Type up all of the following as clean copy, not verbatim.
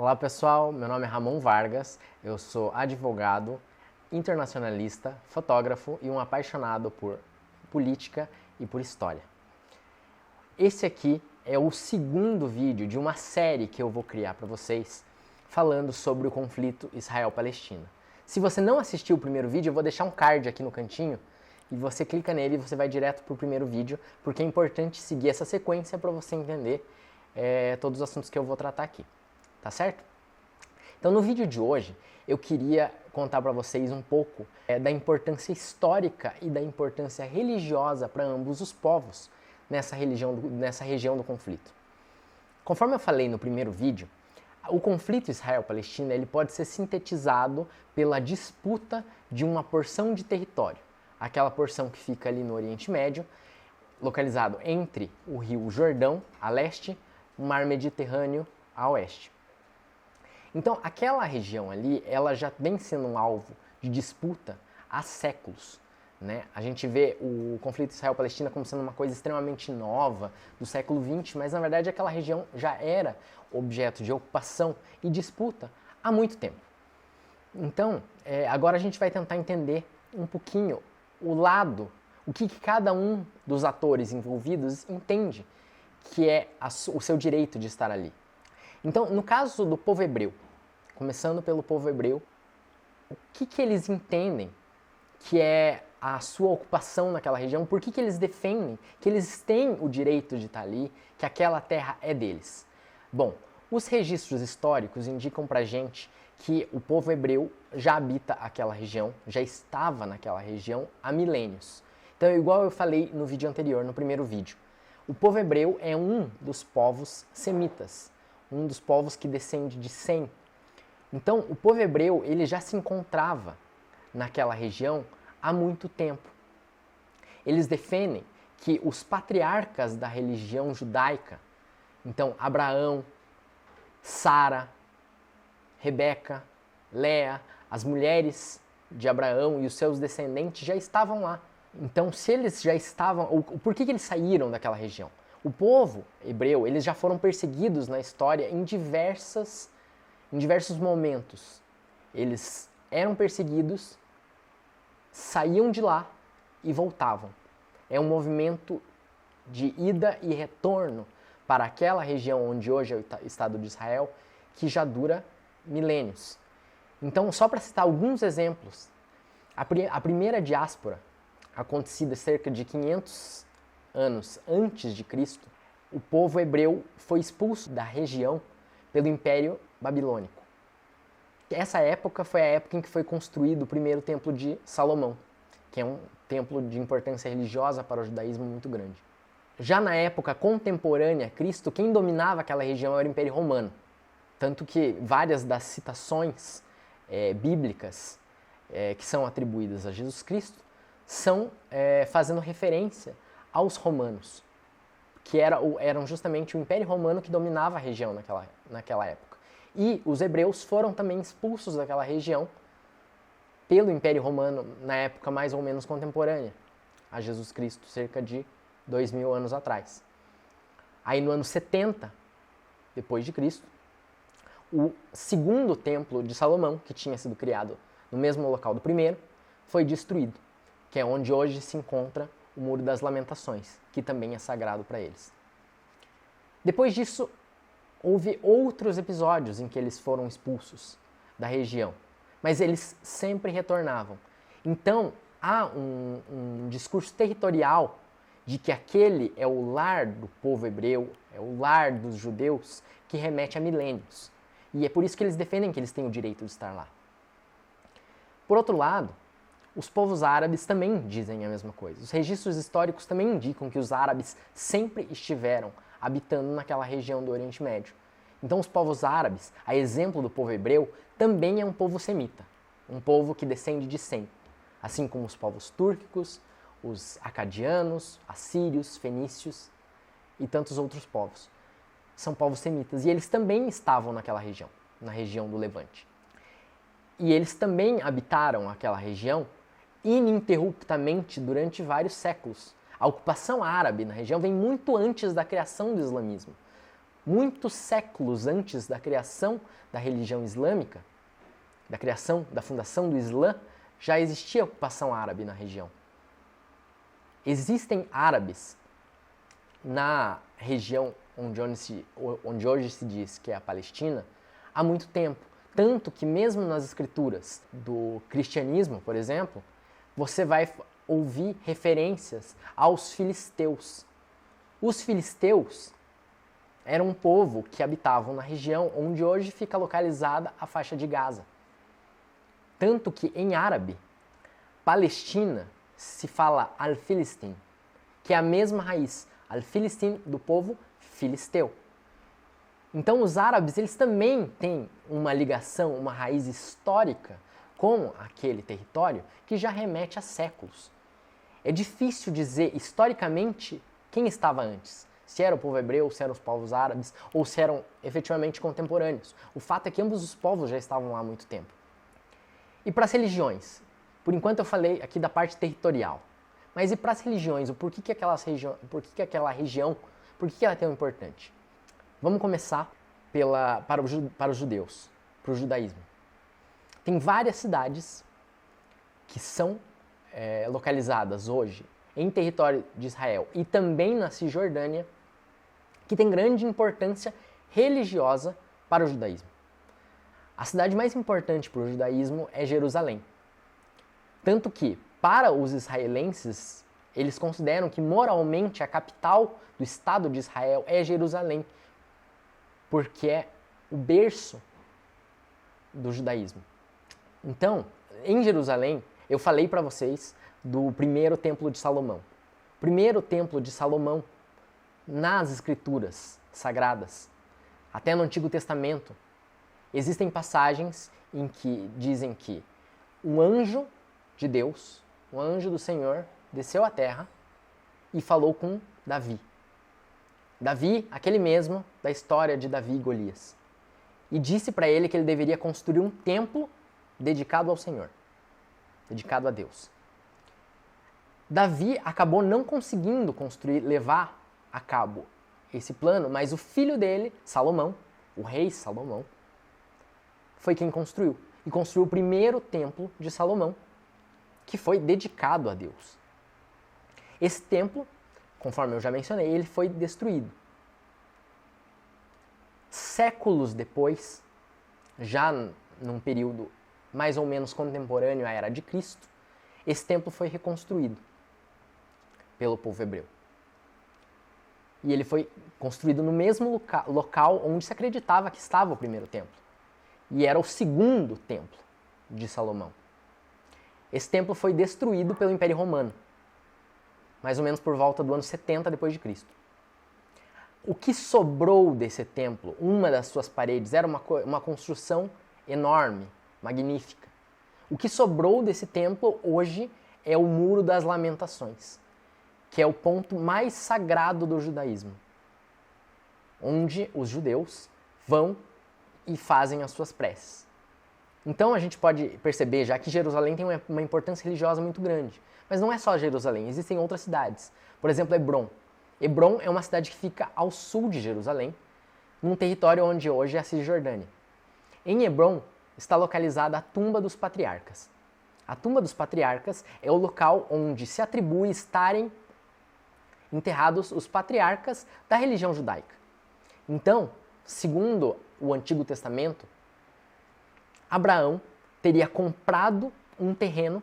Olá pessoal, meu nome é Ramon Vargas, eu sou advogado, internacionalista, fotógrafo e um apaixonado por política e por história. Esse aqui é o segundo vídeo de uma série que eu vou criar para vocês falando sobre o conflito Israel-Palestina. Se você não assistiu o primeiro vídeo, eu vou deixar um card aqui no cantinho e você clica nele e você vai direto para o primeiro vídeo, porque é importante seguir essa sequência para você entender todos os assuntos que eu vou tratar aqui. Tá certo? Então no vídeo de hoje eu queria contar para vocês um pouco da importância histórica e da importância religiosa para ambos os povos nessa região do conflito. Conforme eu falei no primeiro vídeo, o conflito Israel-Palestina ele pode ser sintetizado pela disputa de uma porção de território, aquela porção que fica ali no Oriente Médio, localizado entre o rio Jordão a leste, o mar Mediterrâneo a oeste. Então, aquela região ali, ela já vem sendo um alvo de disputa há séculos, né? A gente vê o conflito Israel-Palestina como sendo uma coisa extremamente nova, do século XX, mas na verdade aquela região já era objeto de ocupação e disputa há muito tempo. Então, agora a gente vai tentar entender um pouquinho o que cada um dos atores envolvidos entende que é o seu direito de estar ali. Então, no caso do povo hebreu, começando pelo povo hebreu, o que eles entendem que é a sua ocupação naquela região? Por que eles defendem que eles têm o direito de estar ali, que aquela terra é deles? Bom, os registros históricos indicam pra gente que o povo hebreu já habita aquela região, já estava naquela região há milênios. Então, igual eu falei no vídeo anterior, no primeiro vídeo, o povo hebreu é um dos povos semitas, um dos povos que descende de Sem. Então, o povo hebreu ele já se encontrava naquela região há muito tempo. Eles defendem que os patriarcas da religião judaica, então Abraão, Sara, Rebeca, Léa, as mulheres de Abraão e os seus descendentes já estavam lá. Então, se eles já estavam, por que eles saíram daquela região? O povo hebreu, eles já foram perseguidos na história em diversos momentos. Eles eram perseguidos, saíam de lá e voltavam. É um movimento de ida e retorno para aquela região onde hoje é o Estado de Israel, que já dura milênios. Então, só para citar alguns exemplos, a primeira diáspora, acontecida cerca de 500 anos antes de Cristo, o povo hebreu foi expulso da região pelo Império Babilônico. Essa época foi a época em que foi construído o primeiro templo de Salomão, que é um templo de importância religiosa para o judaísmo muito grande. Já na época contemporânea a Cristo, quem dominava aquela região era o Império Romano. Tanto que várias das citações bíblicas que são atribuídas a Jesus Cristo são fazendo referência aos romanos, que eram justamente o Império Romano que dominava a região naquela época. E os hebreus foram também expulsos daquela região pelo Império Romano na época mais ou menos contemporânea a Jesus Cristo, cerca de 2000 anos atrás. Aí no ano 70, depois de Cristo, o segundo templo de Salomão, que tinha sido criado no mesmo local do primeiro, foi destruído, que é onde hoje se encontra o Muro das Lamentações, que também é sagrado para eles. Depois disso, houve outros episódios em que eles foram expulsos da região, mas eles sempre retornavam. Então, há um discurso territorial de que aquele é o lar do povo hebreu, é o lar dos judeus, que remete a milênios. E é por isso que eles defendem que eles têm o direito de estar lá. Por outro lado, os povos árabes também dizem a mesma coisa. Os registros históricos também indicam que os árabes sempre estiveram habitando naquela região do Oriente Médio. Então os povos árabes, a exemplo do povo hebreu, também é um povo semita, um povo que descende de Sem, assim como os povos túrquicos, os acadianos, assírios, fenícios e tantos outros povos. São povos semitas e eles também estavam naquela região, na região do Levante. E eles também habitaram aquela região ininterruptamente durante vários séculos. A ocupação árabe na região vem muito antes da criação do islamismo. muitos séculos antes da criação da religião islâmica, da fundação do Islã, já existia ocupação árabe na região. Existem árabes na região onde hoje se diz que é a Palestina há muito tempo. Tanto que mesmo nas escrituras do cristianismo, por exemplo, você vai ouvir referências aos filisteus. Os filisteus eram um povo que habitavam na região onde hoje fica localizada a faixa de Gaza. Tanto que em árabe, Palestina se fala al-Filistin, que é a mesma raiz, al-Filistin do povo filisteu. Então os árabes, eles também têm uma ligação, uma raiz histórica com aquele território que já remete a séculos. É difícil dizer historicamente quem estava antes, se era o povo hebreu, se eram os povos árabes ou se eram efetivamente contemporâneos. O fato é que ambos os povos já estavam lá há muito tempo. E para as religiões? Por enquanto eu falei aqui da parte territorial. Mas e para as religiões? Por que aquela região é tão importante? Vamos começar para os judeus, para o judaísmo. Tem várias cidades que são localizadas hoje em território de Israel e também na Cisjordânia, que tem grande importância religiosa para o judaísmo. A cidade mais importante para o judaísmo é Jerusalém. Tanto que, para os israelenses, eles consideram que moralmente a capital do Estado de Israel é Jerusalém, porque é o berço do judaísmo. Então, em Jerusalém, eu falei para vocês do primeiro templo de Salomão. O primeiro templo de Salomão, nas escrituras sagradas, até no Antigo Testamento, existem passagens em que dizem que um anjo de Deus, um anjo do Senhor, desceu à terra e falou com Davi. Davi, aquele mesmo da história de Davi e Golias. E disse para ele que ele deveria construir um templo dedicado ao Senhor, dedicado a Deus. Davi acabou não conseguindo levar a cabo esse plano, mas o filho dele, Salomão, o rei Salomão, foi quem construiu. E construiu o primeiro templo de Salomão, que foi dedicado a Deus. Esse templo, conforme eu já mencionei, ele foi destruído. Séculos depois, já num período mais ou menos contemporâneo à era de Cristo, esse templo foi reconstruído pelo povo hebreu. E ele foi construído no mesmo local onde se acreditava que estava o primeiro templo. E era o segundo templo de Salomão. Esse templo foi destruído pelo Império Romano, mais ou menos por volta do ano 70 depois de Cristo. O que sobrou desse templo, uma das suas paredes, era uma construção enorme, magnífica. O que sobrou desse templo hoje é o Muro das Lamentações, que é o ponto mais sagrado do judaísmo, onde os judeus vão e fazem as suas preces. Então a gente pode perceber já que Jerusalém tem uma importância religiosa muito grande. Mas não é só Jerusalém, existem outras cidades. Por exemplo, Hebrom. Hebrom é uma cidade que fica ao sul de Jerusalém, num território onde hoje é a Cisjordânia. Em Hebrom está localizada a tumba dos patriarcas. A tumba dos patriarcas é o local onde se atribui estarem enterrados os patriarcas da religião judaica. Então, segundo o Antigo Testamento, Abraão teria comprado um terreno.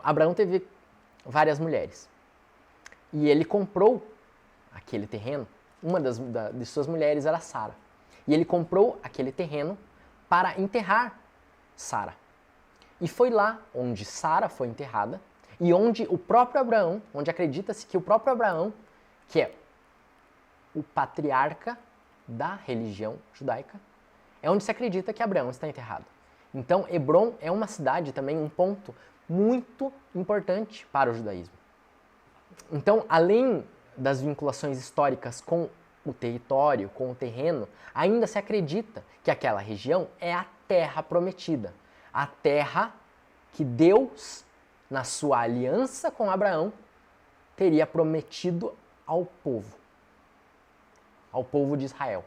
Abraão teve várias mulheres. E ele comprou aquele terreno. Uma de suas mulheres era Sara. E ele comprou aquele terreno para enterrar Sara. E foi lá onde Sara foi enterrada e onde o próprio Abraão, onde acredita-se que o próprio Abraão, que é o patriarca da religião judaica, é onde se acredita que Abraão está enterrado. Então, Hebrom é uma cidade também, um ponto muito importante para o judaísmo. Então, além das vinculações históricas com o território, com o terreno, ainda se acredita que aquela região é a terra prometida. A terra que Deus, na sua aliança com Abraão, teria prometido ao povo ao povo de Israel.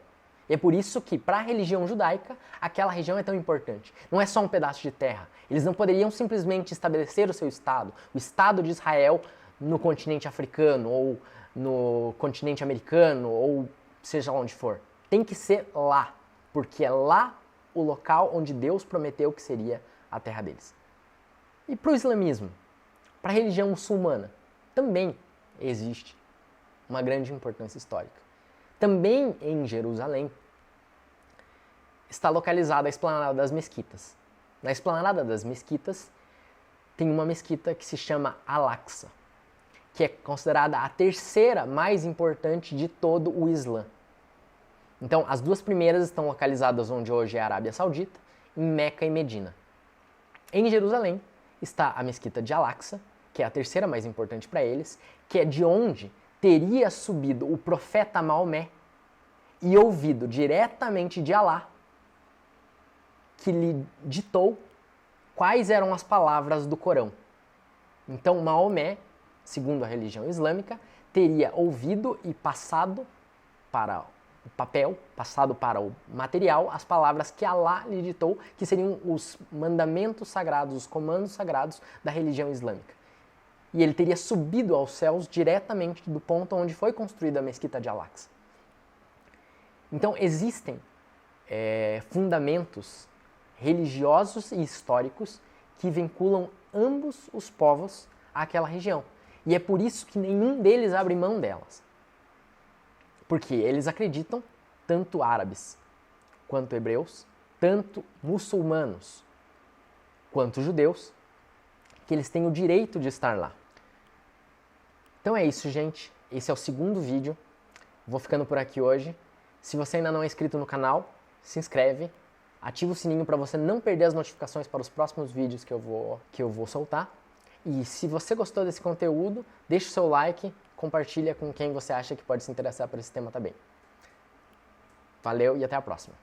E é por isso que, para a religião judaica, aquela região é tão importante. Não é só um pedaço de terra. Eles não poderiam simplesmente estabelecer o seu Estado, o Estado de Israel, no continente africano, ou no continente americano, ou seja onde for. Tem que ser lá, porque é lá o local onde Deus prometeu que seria a terra deles. E para o islamismo, para a religião muçulmana, também existe uma grande importância histórica. Também em Jerusalém está localizada a Esplanada das Mesquitas. Na Esplanada das Mesquitas tem uma mesquita que se chama Al-Aqsa, que é considerada a terceira mais importante de todo o Islã. Então, as duas primeiras estão localizadas onde hoje é a Arábia Saudita, em Meca e Medina. Em Jerusalém está a mesquita de Al-Aqsa, que é a terceira mais importante para eles, que é de onde teria subido o profeta Maomé e ouvido diretamente de Alá, que lhe ditou quais eram as palavras do Corão. Então Maomé, segundo a religião islâmica, teria ouvido e passado para o papel, passado para o material, as palavras que Alá lhe ditou, que seriam os mandamentos sagrados, os comandos sagrados da religião islâmica. E ele teria subido aos céus diretamente do ponto onde foi construída a mesquita de Al-Aqsa. Então existem fundamentos religiosos e históricos que vinculam ambos os povos àquela região. E é por isso que nenhum deles abre mão delas. Porque eles acreditam, tanto árabes quanto hebreus, tanto muçulmanos quanto judeus, que eles têm o direito de estar lá. Então é isso, gente. Esse é o segundo vídeo. Vou ficando por aqui hoje. Se você ainda não é inscrito no canal, se inscreve. Ativa o sininho para você não perder as notificações para os próximos vídeos que eu vou soltar. E se você gostou desse conteúdo, deixa o seu like, compartilha com quem você acha que pode se interessar por esse tema também. Valeu e até a próxima.